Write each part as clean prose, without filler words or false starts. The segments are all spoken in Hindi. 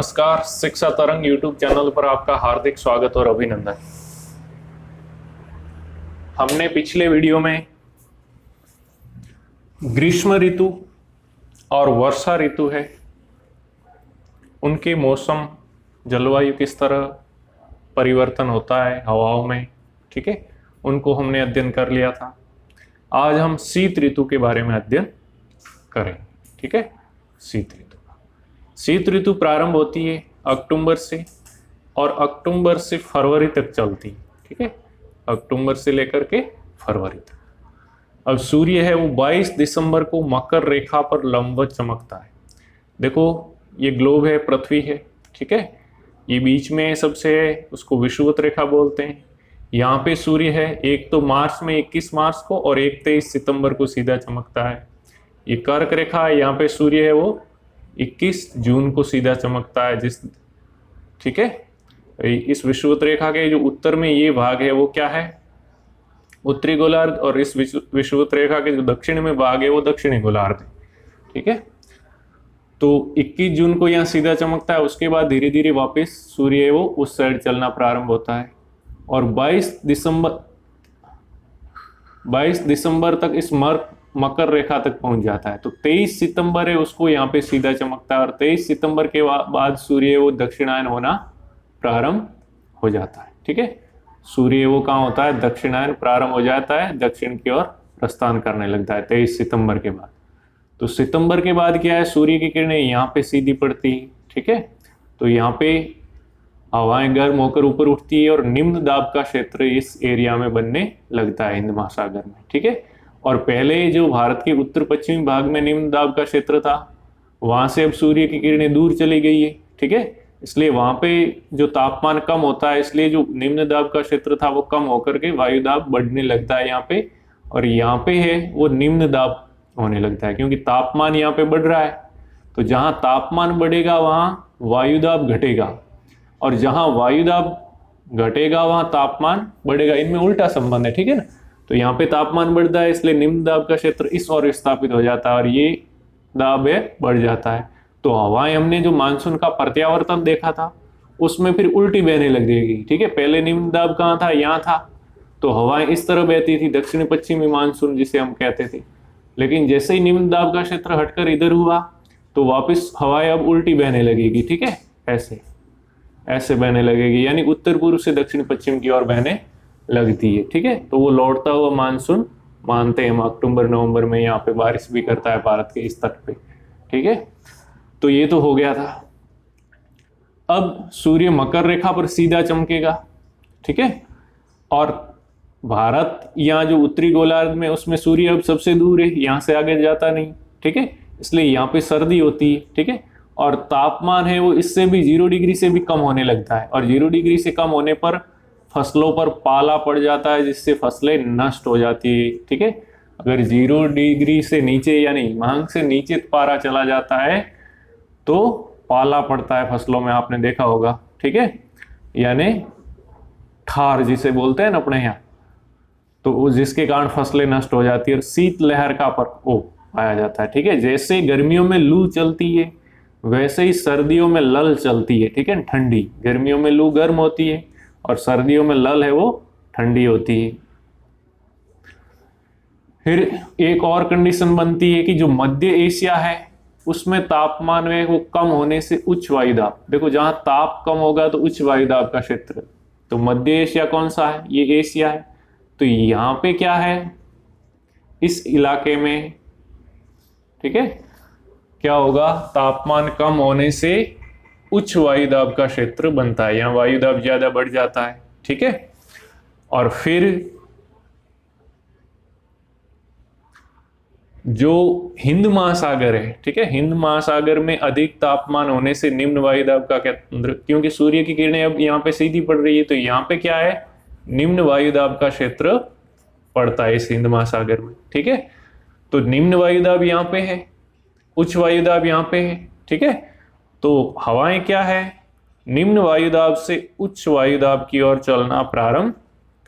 नमस्कार, शिक्षा तरंग यूट्यूब चैनल पर आपका हार्दिक स्वागत और अभिनंदन। हमने पिछले वीडियो में ग्रीष्म ऋतु और वर्षा ऋतु है, उनके मौसम जलवायु किस तरह परिवर्तन होता है हवाओं में, ठीक है, उनको हमने अध्ययन कर लिया था। आज हम शीत ऋतु के बारे में अध्ययन करें, ठीक है। शीत ऋतु प्रारंभ होती है अक्टूबर से और अक्टूबर से फरवरी तक चलती है, ठीक है, अक्टूबर से लेकर के फरवरी तक। अब सूर्य है वो 22 दिसंबर को मकर रेखा पर लंबवत चमकता है। देखो ये ग्लोब है, पृथ्वी है, ठीक है, ये बीच में सबसे है, उसको विषुवत रेखा बोलते हैं। यहाँ पे सूर्य है, एक तो मार्च में 21 मार्च को और एक 23 सितंबर को सीधा चमकता है। ये कर्क रेखा है, यहाँ पे सूर्य है वो 21 जून को सीधा चमकता है, ठीक है। इस विषुवत रेखा के जो उत्तर में ये भाग है वो क्या है, उत्तरी गोलार्ध, और इस विषुवत रेखा के जो दक्षिण में भाग है वो दक्षिणी गोलार्ध है, ठीक है। तो 21 जून को यहाँ सीधा चमकता है, उसके बाद धीरे धीरे वापस सूर्य है वो उस साइड चलना प्रारंभ होता है और 22 दिसंबर तक इस मकर रेखा तक पहुंच जाता है। तो 23 सितंबर है उसको यहाँ पे सीधा चमकता है और 23 सितंबर के बाद सूर्य वो दक्षिणायन होना प्रारंभ हो जाता है, ठीक है। सूर्य वो कहाँ होता है, दक्षिणायन प्रारंभ हो जाता है, दक्षिण की ओर प्रस्थान करने लगता है 23 सितंबर के बाद। तो सितंबर के बाद क्या है, सूर्य की किरणें यहाँ पे सीधी पड़ती है, ठीक है। तो यहाँ पे हवाएं गर्म होकर ऊपर उठती है और निम्न दाब का क्षेत्र इस एरिया में बनने लगता है, हिंद महासागर में, ठीक है। और पहले जो भारत के उत्तर पश्चिमी भाग में निम्न दाब का क्षेत्र था, वहां से अब सूर्य की किरणें दूर चली गई है, ठीक है, इसलिए वहां पे जो तापमान कम होता है, इसलिए जो निम्न दाब का क्षेत्र था वो कम होकर के वायु दाब बढ़ने लगता है यहाँ पे, और यहाँ पे है वो निम्न दाब होने लगता है, क्योंकि तापमान यहाँ पे बढ़ रहा है। तो जहाँ तापमान बढ़ेगा वहाँ वायु दाब घटेगा, और जहाँ वायु दाब घटेगा वहाँ तापमान बढ़ेगा, इनमें उल्टा संबंध है, ठीक है ना। तो यहाँ पे तापमान बढ़ता है, इसलिए निम्न दाब का क्षेत्र इस ओर विस्थापित हो जाता है और ये दाब है बढ़ जाता है। तो हवाएं हमने जो मानसून का प्रत्यावर्तन देखा था उसमें फिर उल्टी बहने लग जाएगी, ठीक है। पहले निम्न दाब कहाँ था, यहाँ था, तो हवाएं इस तरह बहती थी, दक्षिण पश्चिमी मानसून जिसे हम कहते थे। लेकिन जैसे ही निम्न दाब का क्षेत्र हटकर इधर हुआ तो वापिस हवाएं अब उल्टी बहने लगेगी, ठीक है, ऐसे बहने लगेगी, यानी उत्तर पूर्व से दक्षिण पश्चिम की ओर बहने लगती है, ठीक है। तो वो लौटता हुआ मानसून मानते हैं हम, अक्टूबर नवंबर में यहाँ पे बारिश भी करता है भारत के इस तट पे, ठीक है। तो ये तो हो गया था। अब सूर्य मकर रेखा पर सीधा चमकेगा, ठीक है, और भारत यहाँ जो उत्तरी गोलार्ध में उसमें सूर्य अब सबसे दूर है, यहाँ से आगे जाता नहीं, ठीक है, इसलिए यहाँ पे सर्दी होती है, ठीक है, और तापमान है वो इससे भी 0 डिग्री से भी कम होने लगता है, और 0 डिग्री से कम होने पर फसलों पर पाला पड़ जाता है, जिससे फसलें नष्ट हो जाती है, ठीक है। अगर 0 डिग्री से नीचे यानी मांग से नीचे पारा चला जाता है तो पाला पड़ता है फसलों में, आपने देखा होगा, ठीक है, यानी ठार जिसे बोलते हैं ना अपने यहाँ, तो जिसके कारण फसलें नष्ट हो जाती है और शीत लहर का प्रकोप पाया जाता है, ठीक है। जैसे गर्मियों में लू चलती है वैसे ही सर्दियों में लल चलती है, ठीक है, ठंडी। गर्मियों में लू गर्म होती है और सर्दियों में लल है वो ठंडी होती है। फिर एक और कंडीशन बनती है कि जो मध्य एशिया है उसमें तापमान में वो कम होने से उच्च वायुदाब, देखो जहां ताप कम होगा तो उच्च वायुदाब का क्षेत्र, तो मध्य एशिया कौन सा है, ये एशिया है। तो यहाँ पे क्या है, इस इलाके में, ठीक है, क्या होगा, तापमान कम होने से उच्च वायुदाब का क्षेत्र बनता है, यहाँ वायुदाब ज्यादा बढ़ जाता है, ठीक है। और फिर जो हिंद महासागर है, ठीक है, हिंद महासागर में अधिक तापमान होने से निम्न वायुदाब का केंद्र, क्योंकि सूर्य की किरणें अब यहाँ पे सीधी पड़ रही है, तो यहाँ पे क्या है, निम्न वायुदाब का क्षेत्र पड़ता है इस हिंद महासागर में, ठीक है। तो निम्न वायुदाब यहाँ पे है, उच्च वायुदाब यहाँ पे है, ठीक है। तो हवाएं क्या है, निम्न वायुदाब से उच्च वायुदाब की ओर चलना प्रारंभ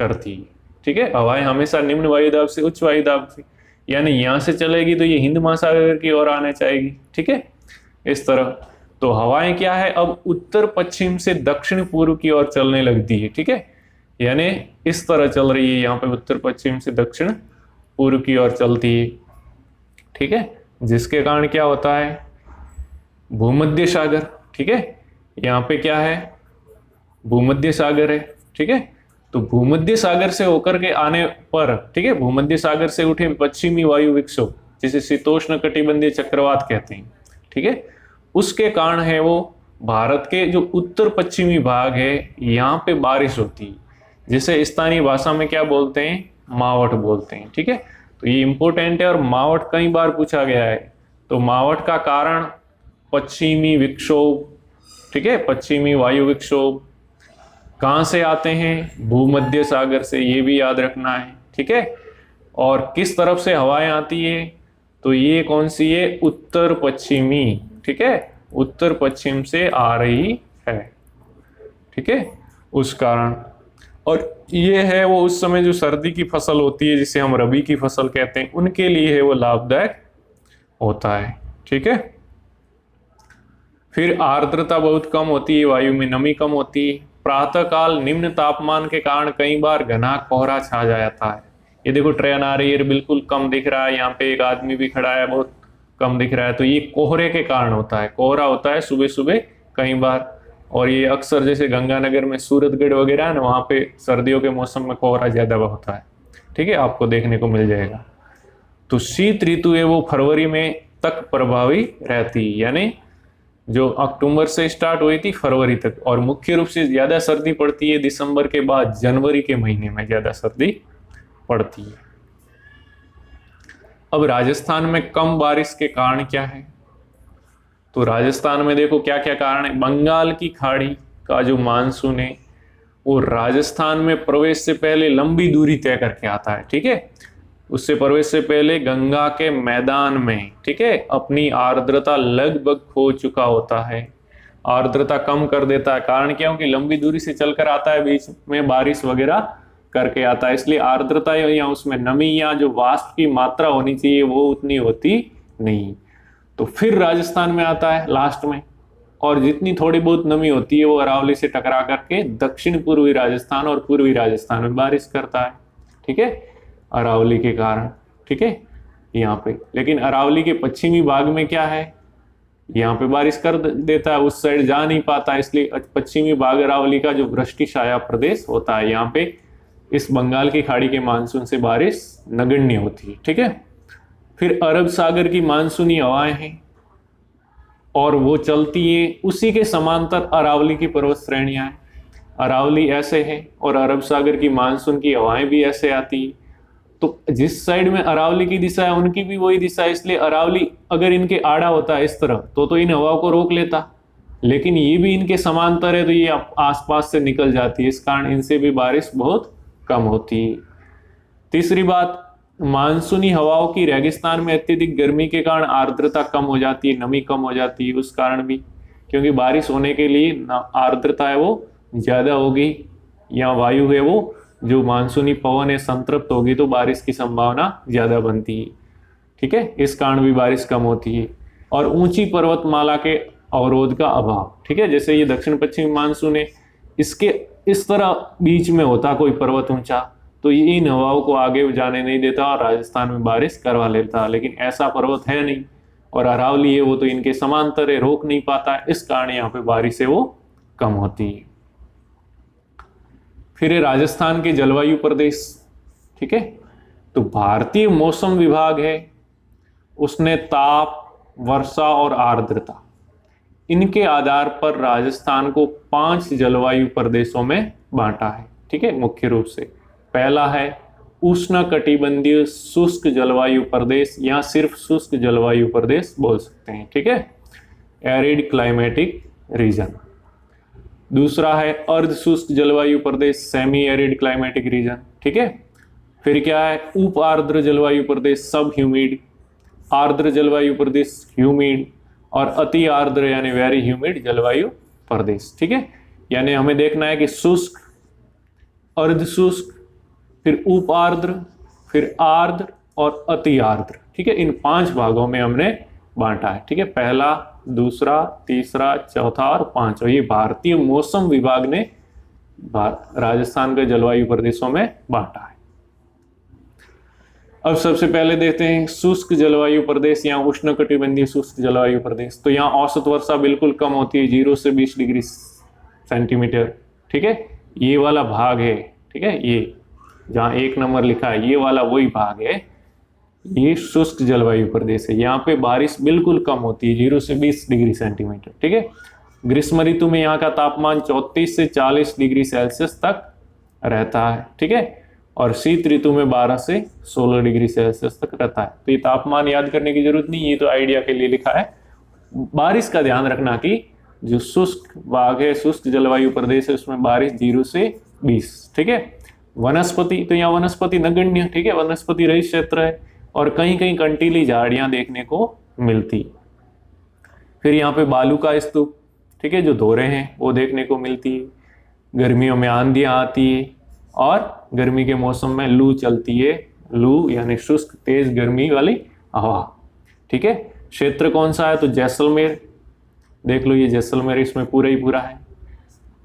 करती है, ठीक है। हवाएं हमेशा निम्न वायुदाब से उच्च वायुदाब से, यानी यहां से चलेगी तो ये हिंद महासागर की ओर आने चाहेगी, ठीक है, इस तरह। तो हवाएं क्या है, अब उत्तर पश्चिम से दक्षिण पूर्व की ओर चलने लगती है, ठीक है, यानी इस तरह चल रही है, यहाँ पे उत्तर पश्चिम से दक्षिण पूर्व की ओर चलती है, ठीक है, जिसके कारण क्या होता है, भूमध्य सागर, ठीक है, यहाँ पे क्या है, भूमध्य सागर है, ठीक है, तो भूमध्य सागर से होकर के आने पर, ठीक है, भूमध्य सागर से उठे पश्चिमी वायु विक्षोभ जिसे शीतोष्ण कटिबंधीय चक्रवात कहते हैं, ठीक है, उसके कारण है वो भारत के जो उत्तर पश्चिमी भाग है यहाँ पे बारिश होती है, जिसे स्थानीय भाषा में क्या बोलते हैं, मावठ बोलते हैं, ठीक है, तो ये इंपॉर्टेंट है और मावठ कई बार पूछा गया है। तो मावठ का कारण पश्चिमी विक्षोभ, ठीक है, पश्चिमी वायु विक्षोभ कहाँ से आते हैं, भूमध्य सागर से, ये भी याद रखना है, ठीक है, और किस तरफ से हवाएं आती है, तो ये कौन सी है, उत्तर पश्चिमी, ठीक है, उत्तर पश्चिम से आ रही है, ठीक है, उस कारण। और ये है वो उस समय जो सर्दी की फसल होती है जिसे हम रबी की फसल कहते हैं, उनके लिए है वो लाभदायक होता है, ठीक है। फिर आर्द्रता बहुत कम होती है, वायु में नमी कम होती है, प्रातःकाल निम्न तापमान के कारण कई बार घना कोहरा छा जाता है। ये देखो ट्रेन आ रही है, बिल्कुल कम दिख रहा है, यहाँ पे एक आदमी भी खड़ा है, बहुत कम दिख रहा है, तो ये कोहरे के कारण होता है, कोहरा होता है सुबह सुबह कई बार, और ये अक्सर जैसे गंगानगर में सूरतगढ़ वगैरह है ना, वहाँ पे सर्दियों के मौसम में कोहरा ज्यादा होता है, ठीक है, आपको देखने को मिल जाएगा। तो शीत ऋतु है वो फरवरी में तक प्रभावी रहती है, यानी जो अक्टूबर से स्टार्ट हुई थी फरवरी तक, और मुख्य रूप से ज्यादा सर्दी पड़ती है दिसंबर के बाद, जनवरी के महीने में ज्यादा सर्दी पड़ती है। अब राजस्थान में कम बारिश के कारण क्या है, तो राजस्थान में देखो क्या क्या कारण है। बंगाल की खाड़ी का जो मानसून है वो राजस्थान में प्रवेश से पहले लंबी दूरी तय करके आता है, ठीक है, उससे प्रवेश से पहले गंगा के मैदान में, ठीक है, अपनी आर्द्रता लगभग खो चुका होता है, आर्द्रता कम कर देता है। कारण क्या, क्योंकि लंबी दूरी से चलकर आता है, बीच में बारिश वगैरह करके आता है, इसलिए आर्द्रता या उसमें नमी या जो वाष्प की मात्रा होनी चाहिए वो उतनी होती नहीं। तो फिर राजस्थान में आता है लास्ट में, और जितनी थोड़ी बहुत नमी होती है वो अरावली से टकरा करके दक्षिण पूर्वी राजस्थान और पूर्वी राजस्थान में बारिश करता है, ठीक है, अरावली के कारण, ठीक है, यहाँ पे। लेकिन अरावली के पश्चिमी भाग में क्या है, यहाँ पे बारिश कर देता है, उस साइड जा नहीं पाता, इसलिए पश्चिमी भाग अरावली का जो वृष्टि छाया प्रदेश होता है, यहाँ पे इस बंगाल की खाड़ी के मानसून से बारिश नगण्य होती है, ठीक है। फिर अरब सागर की मानसूनी हवाएं हैं और वो चलती है उसी के समांतर अरावली की पर्वत श्रेणियां हैं, अरावली ऐसे है और अरब सागर की मानसून की हवाएं भी ऐसे आती है। तो जिस साइड में अरावली की दिशा है उनकी भी वही दिशा है, इसलिए अरावली अगर इनके आड़ा होता है इस तरह तो इन हवाओं को रोक लेता, लेकिन ये भी इनके समांतर है तो ये आसपास से निकल जाती है, इस कारण इनसे भी बारिश बहुत कम होती है। तीसरी बात, मानसूनी हवाओं की रेगिस्तान में अत्यधिक गर्मी के कारण आर्द्रता कम हो जाती है, नमी कम हो जाती है, उस कारण भी, क्योंकि बारिश होने के लिए आर्द्रता है वो ज्यादा होगी, या वायु है वो जो मानसूनी पवन है संतृप्त होगी तो बारिश की संभावना ज्यादा बनती है, ठीक है, इस कारण भी बारिश कम होती है। और ऊंची पर्वतमाला के अवरोध का अभाव, ठीक है, जैसे ये दक्षिण पश्चिमी मानसून है, इसके इस तरह बीच में होता कोई पर्वत ऊंचा तो ये इन हवाओं को आगे जाने नहीं देता और राजस्थान में बारिश करवा लेता, लेकिन ऐसा पर्वत है नहीं, और अरावली है वो तो इनके समांतर है, रोक नहीं पाता, इस कारण यहाँ पे बारिश है वो कम होती है। फिर राजस्थान के जलवायु प्रदेश, ठीक है, तो भारतीय मौसम विभाग है उसने ताप, वर्षा और आर्द्रता इनके आधार पर राजस्थान को 5 जलवायु प्रदेशों में बांटा है, ठीक है, मुख्य रूप से। पहला है उष्णकटिबंधीय शुष्क जलवायु प्रदेश, या सिर्फ शुष्क जलवायु प्रदेश बोल सकते हैं, ठीक है, एरिड क्लाइमेटिक रीजन। दूसरा है अर्ध शुष्क जलवायु प्रदेश, सेमी एरिड क्लाइमेटिक रीजन, ठीक है। फिर क्या है उप आर्द्र जलवायु प्रदेश, सब ह्यूमिड, आर्द्र जलवायु प्रदेश ह्यूमिड, और अति आर्द्र यानी वेरी ह्यूमिड जलवायु प्रदेश, ठीक है। यानी हमें देखना है कि शुष्क, अर्ध शुष्क, फिर उप आर्द्र, फिर आर्द्र और अति आर्द्र, ठीक है, इन 5 भागों में हमने बांटा है, ठीक है। पहला दूसरा, तीसरा, चौथा और पांचवा, ये भारतीय मौसम विभाग ने राजस्थान के जलवायु प्रदेशों में बांटा है। अब सबसे पहले देखते हैं शुष्क जलवायु प्रदेश या उष्णकटिबंधीय शुष्क जलवायु प्रदेश। तो यहाँ औसत वर्षा बिल्कुल कम होती है, 0 से 20 डिग्री सेंटीमीटर। ठीक है, ये वाला भाग है, ठीक है, ये जहाँ 1 नंबर लिखा है ये वाला वही भाग है, ये शुष्क जलवायु प्रदेश है। यहाँ पे बारिश बिल्कुल कम होती है, 0 से 20 डिग्री सेंटीमीटर। ठीक है, ग्रीष्म ऋतु में यहाँ का तापमान 34 से 40 डिग्री सेल्सियस तक रहता है। ठीक है, और शीत ऋतु में 12 से 16 डिग्री सेल्सियस तक रहता है। तो ये तापमान याद करने की जरूरत नहीं, ये तो आइडिया के लिए लिखा है। बारिश का ध्यान रखना कि जो शुष्क भाग है, शुष्क जलवायु प्रदेश है, उसमें बारिश 0 से 20। ठीक है, वनस्पति, तो यहाँ वनस्पति नगण्य, ठीक है, वनस्पति रहित क्षेत्र है और कहीं कहीं कंटीली झाड़ियां देखने को मिलती। फिर यहाँ पे बालू का स्तूप, ठीक है, जो धोरे हैं वो देखने को मिलती है। गर्मियों में आंधियां आती है और गर्मी के मौसम में लू चलती है, लू यानी शुष्क तेज गर्मी वाली हवा। ठीक है, क्षेत्र कौन सा है, तो जैसलमेर, देख लो ये जैसलमेर इसमें पूरा ही पूरा है।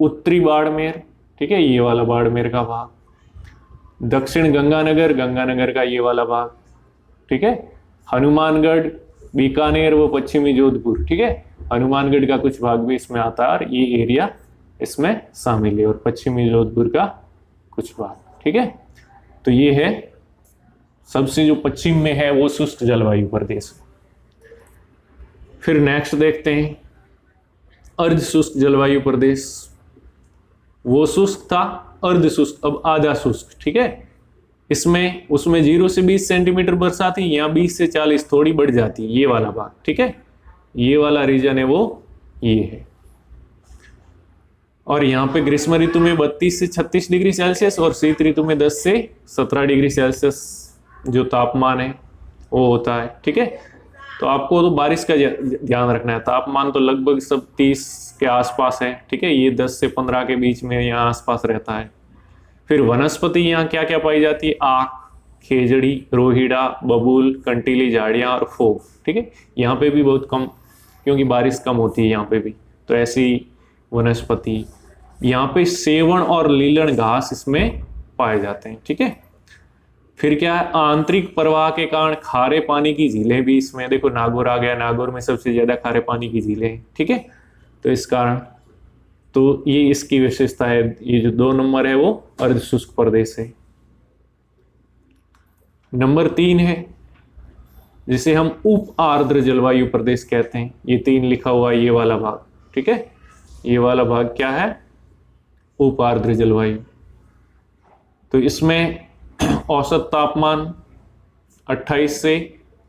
उत्तरी बाड़मेर, ठीक है, ये वाला बाड़मेर का भाग। दक्षिण गंगानगर, गंगानगर का ये वाला भाग। ठीक है, हनुमानगढ़, बीकानेर व पश्चिमी जोधपुर। ठीक है, हनुमानगढ़ का कुछ भाग भी इसमें आता है और ये एरिया इसमें शामिल है, और पश्चिमी जोधपुर का कुछ भाग। ठीक है, तो ये है सबसे जो पश्चिम में है वो शुष्क जलवायु प्रदेश। फिर नेक्स्ट देखते हैं अर्ध शुष्क जलवायु प्रदेश। वो शुष्क था, अर्ध शुष्क अब आधा शुष्क। ठीक है, इसमें उसमें 0 से 20 सेंटीमीटर बरसात थी, यहाँ 20 से 40 थोड़ी बढ़ जाती है, ये वाला भाग। ठीक है, ये वाला रीजन है वो ये है। और यहाँ पे ग्रीष्म ऋतु में 32 से 36 डिग्री सेल्सियस और शीत ऋतु में 10 से 17 डिग्री सेल्सियस जो तापमान है वो होता है। ठीक है, तो आपको तो बारिश का ध्यान रखना है। तापमान तो लगभग सब 30 के आसपास है। ठीक है, ये 10 से 15 के बीच में यहाँ आसपास रहता है। फिर वनस्पति यहाँ क्या क्या पाई जाती है, आक, खेजड़ी, रोहिड़ा, बबूल, कंटीली झाड़ियाँ और फोक। ठीक है, यहाँ पे भी बहुत कम, क्योंकि बारिश कम होती है यहाँ पे भी, तो ऐसी वनस्पति। यहाँ पे सेवण और लीलन घास इसमें पाए जाते हैं। ठीक है, फिर क्या है, आंतरिक प्रवाह के कारण खारे पानी की झीलें भी इसमें, देखो नागौर आ गया, नागौर में सबसे ज्यादा खारे पानी की झीलें हैं। ठीक है, तो इस कारण, तो ये इसकी विशेषता है। ये जो 2 नंबर है वो अर्ध शुष्क प्रदेश है। नंबर 3 है जिसे हम उप आर्द्र जलवायु प्रदेश कहते हैं। ये 3 लिखा हुआ है, ये वाला भाग। ठीक है, ये वाला भाग क्या है, उप आर्द्र जलवायु। तो इसमें औसत तापमान 28 से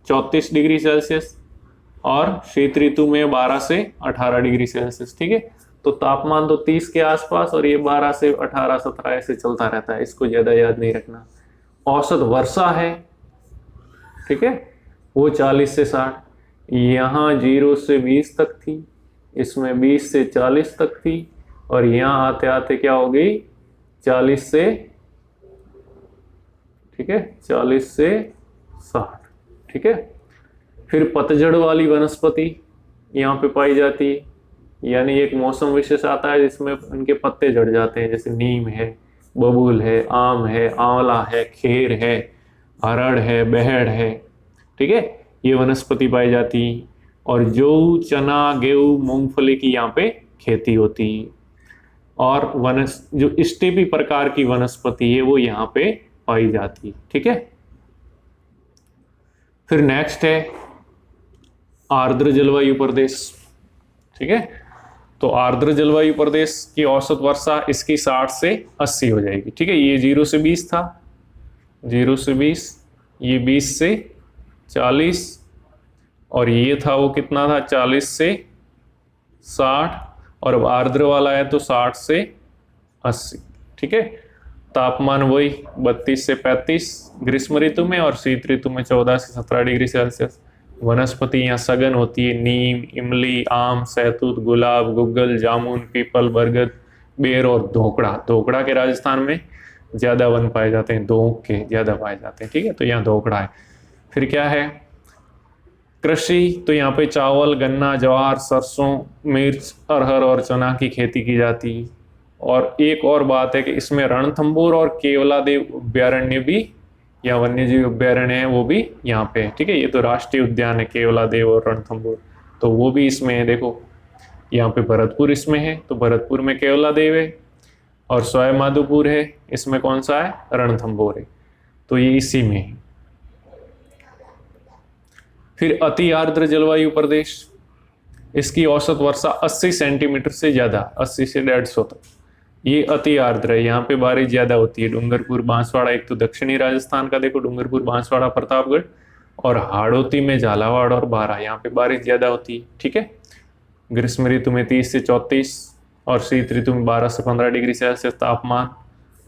34 डिग्री सेल्सियस और शीत ऋतु में 12 से 18 डिग्री सेल्सियस। ठीक है, तो तापमान तो 30 के आसपास और ये 12 से 18 17 ऐसे चलता रहता है, इसको ज्यादा याद नहीं रखना। औसत वर्षा है, ठीक है, वो 40 से 60, यहाँ 0 से 20 तक थी, इसमें 20 से 40 तक थी, और यहाँ आते आते क्या हो गई 40 से, ठीक है, 40 से 60। ठीक है, फिर पतझड़ वाली वनस्पति यहाँ पे पाई जाती है, यानी एक मौसम विशेष आता है जिसमें उनके पत्ते झड़ जाते हैं, जैसे नीम है, बबूल है, आम है, आंवला है, खेर है, हरड़ है, बहड़ है। ठीक है, ये वनस्पति पाई जाती है। और जौ, चना, गेहूं, मूंगफली की यहाँ पे खेती होती है। और जो स्टेपी प्रकार की वनस्पति है वो यहाँ पे पाई जाती है। ठीक है, फिर नेक्स्ट है आर्द्र जलवायु प्रदेश। ठीक है, तो आर्द्र जलवायु प्रदेश की औसत वर्षा इसकी 60 से 80 हो जाएगी। ठीक है, ये 0 से 20 था, 0 से 20, ये 20 से 40, और ये था वो कितना था 40 से 60, और अब आर्द्र वाला है तो 60 से 80। ठीक है, तापमान वही 32 से 35 ग्रीष्म ऋतु में और शीत ऋतु में 14 से 17 डिग्री सेल्सियस। वनस्पति यहाँ सघन होती है, नीम, इमली, आम, सहतूत, गुलाब, गुग्गल, जामुन, पीपल, बरगद, बेर और धोकड़ा। धोकड़ा के राजस्थान में ज्यादा वन पाए जाते हैं, धोक के ज्यादा पाए जाते हैं। ठीक है, तो यहाँ धोकड़ा है। फिर क्या है, कृषि तो यहाँ पे चावल, गन्ना, ज्वार, सरसों, मिर्च, अरहर और चना की खेती की जाती है। और एक और बात है कि इसमें रणथंभौर और केवलादेव अभ्यारण्य भी, या वन्यजीव अभ्यारण्य है, वो भी यहाँ पे है। ठीक है, ये तो राष्ट्रीय उद्यान है केवलादेव और रणथंभौर, तो वो भी इसमें है। देखो यहाँ पे भरतपुर इसमें है, तो भरतपुर में केवलादेव है, और सवाई माधोपुर है, इसमें कौन सा है, रणथंभौर है, तो ये इसी में है। फिर अति आर्द्र जलवायु प्रदेश, इसकी औसत वर्षा 80 सेंटीमीटर से ज्यादा, 80 से 150 तक, ये अति आर्द्र है। यहाँ पे बारिश ज्यादा होती है। डूंगरपुर, बांसवाड़ा, एक तो दक्षिणी राजस्थान का देखो, डूंगरपुर, बांसवाड़ा, प्रतापगढ़, और हाड़ौती में झालावाड़ और बारा, यहाँ पे बारिश ज्यादा होती है। ठीक है, ग्रीष्म ऋतु में 30 से 34 और शीत ऋतु में 12 से 15 डिग्री सेल्सियस तापमान।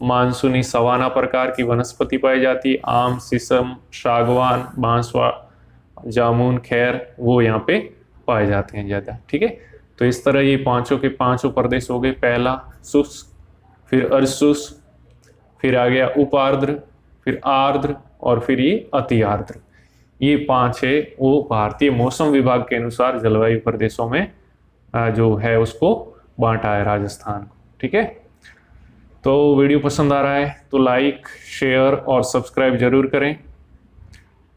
मानसूनी सवाना प्रकार की वनस्पति पाई जाती है, आम, शीशम, सागवान, बांसवा, जामुन, खैर, वो यहाँ पे पाए जाते हैं ज्यादा। ठीक है, तो इस तरह ये पांचों के पांचों प्रदेश हो गए। पहला शुष्क, फिर अर्धशुष्क, फिर आ गया उपार्द्र, फिर आर्द्र, और फिर ये अति आर्द्र। ये पांच है वो भारतीय मौसम विभाग के अनुसार जलवायु प्रदेशों में जो है उसको बांटा है राजस्थान को। ठीक है, तो वीडियो पसंद आ रहा है तो लाइक, शेयर और सब्सक्राइब जरूर करें।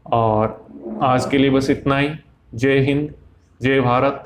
और आज के लिए बस इतना ही। जय हिंद, जय भारत।